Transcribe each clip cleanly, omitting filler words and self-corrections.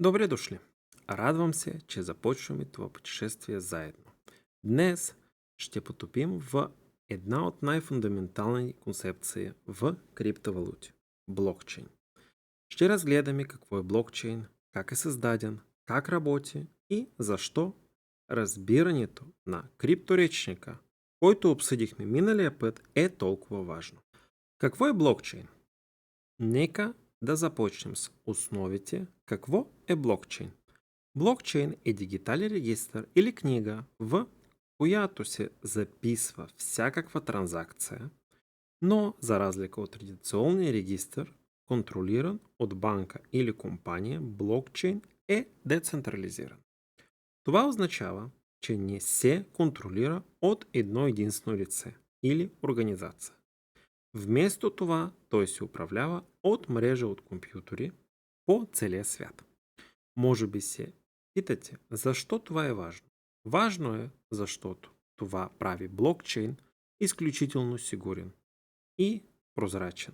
Добре дошли! Радвам се, че започваме това пътешествие заедно. Днес ще потопим в една от най-фундаментални концепции в криптовалути – блокчейн. Ще разгледаме какво е блокчейн, как е създаден, как работи и защо разбирането на крипторечника, който обсъдихме миналия път, е толкова важно. Какво е блокчейн? Нека да започнем с основите. Какво е блокчейн? Блокчейн е дигитален регистър или книга, в която се записва всякаква транзакция, но за разлика от традиционния регистър, контролиран от банка или компания, блокчейн е децентрализиран. Това означава, че не се контролира от едно единствено лице или организация. Вместо това той се управлява от мрежа от компютри по целия свят. Може би се питате, защо това е важно? Важно е, защото това прави блокчейн изключително сигурен и прозрачен.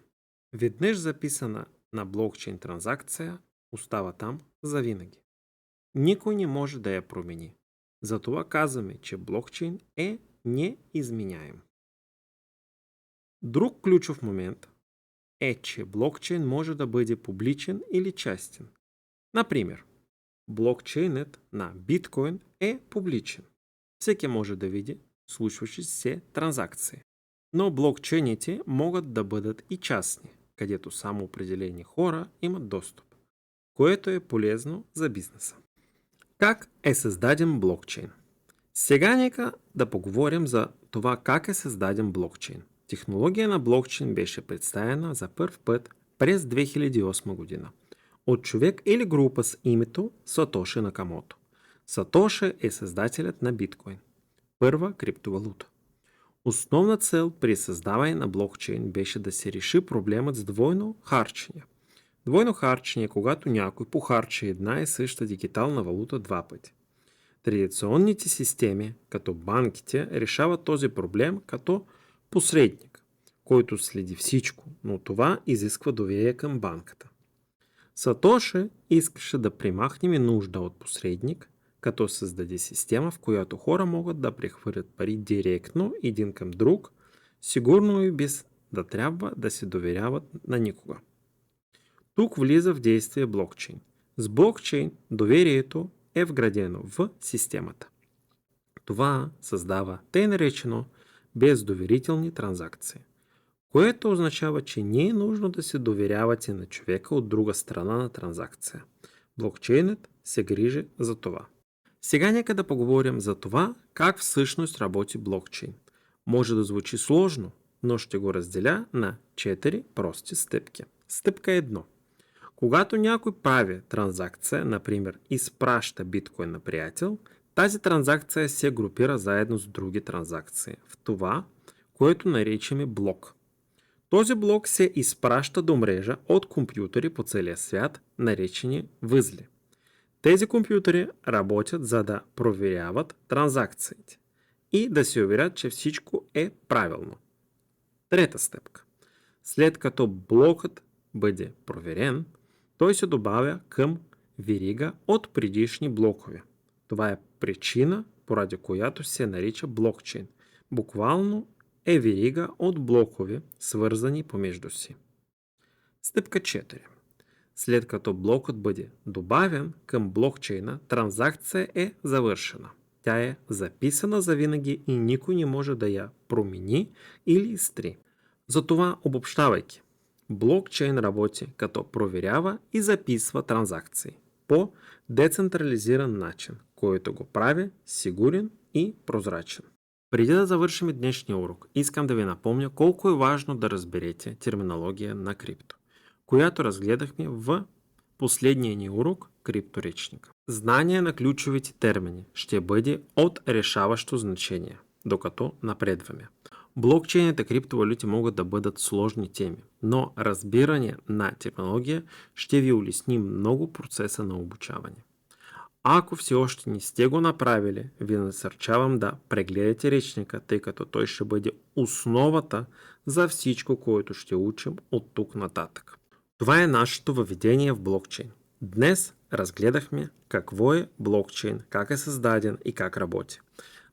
Веднъж записана на блокчейн транзакция остава там завинаги. Никой не може да я промени. Затова казваме, че блокчейн е неизменяем. Друг ключов момент е, че блокчейн може да бъде публичен или частен. Например, блокчейнът на биткоин е публичен. Всеки може да види случващи се транзакции. Но блокчейните могат да бъдат и частни, където само определени хора имат достъп, което е полезно за бизнеса. Как е създаден блокчейн? Сега нека да поговорим за това как е създаден блокчейн. Технология на блокчейн беше представена за първ път през 2008 година от човек или група с името Сатоши Накамото. Сатоши е създателят на биткоин, първа криптовалута. Основна цел при създаване на блокчейн беше да се реши проблемът с двойно харчене. Двойно харчене е когато някой похарчи една и съща дигитална валута два пъти. Традиционните системи, като банките, решават този проблем като посредник, който следи всичко, но това изисква доверие към банката. Сатоши искаше да премахнем нужда от посредник, като създаде система, в която хора могат да прехвърлят пари директно един към друг, сигурно и без да трябва да се доверяват на никога. Тук влиза в действие блокчейн. С блокчейн доверието е вградено в системата. Това създава тъй наречено бездоверителни транзакции, което означава, че не е нужно да се доверявате на човека от друга страна на транзакция. Блокчейнът се грижи за това. Сега нека да поговорим за това как всъщност работи блокчейн. Може да звучи сложно, но ще го разделя на 4 прости стъпки. Стъпка 1. Когато някой прави транзакция, например изпраща биткоин на приятел, тази транзакция се групира заедно с други транзакции в това, което наричаме блок. Този блок се изпраща до мрежа от компютъри по целия свят, наречени възли. Тези компютъри работят за да проверяват транзакциите и да се уверят, че всичко е правилно. Трета стъпка. След като блокът бъде проверен, той се добавя към верига от предишни блокове. Това е причина, поради която се нарича блокчейн. Буквално е верига от блокове, свързани помежду си. Стъпка 4. След като блокът бъде добавен към блокчейна, транзакция е завършена. Тя е записана завинаги и никой не може да я промени или изтри. Затова, обобщавайки, блокчейн работи като проверява и записва транзакции по децентрализиран начин, който го прави сигурен и прозрачен. Преди да завършим днешния урок, искам да ви напомня колко е важно да разберете терминология на крипто, която разгледахме в последния ни урок крипторечника. Знание на ключовите термини ще бъде от решаващо значение, докато напредваме. Блокчейните криптовалути могат да бъдат сложни теми, но разбиране на терминология ще ви улесни много процеса на обучаване. Ако все още не сте го направили, ви насърчавам да прегледате речника, тъй като той ще бъде основата за всичко, което ще учим от тук нататък. Това е нашето въведение в блокчейн. Днес разгледахме какво е блокчейн, как е създаден и как работи.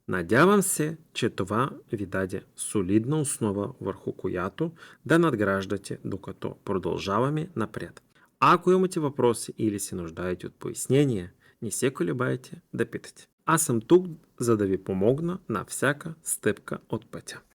Надявам се, че това ви даде солидна основа, върху която да надграждате, докато продължаваме напред. Ако имате въпроси или се нуждаете от пояснения, не се колебайте да питате. Аз съм тук, за да ви помогна на всяка стъпка от пътя.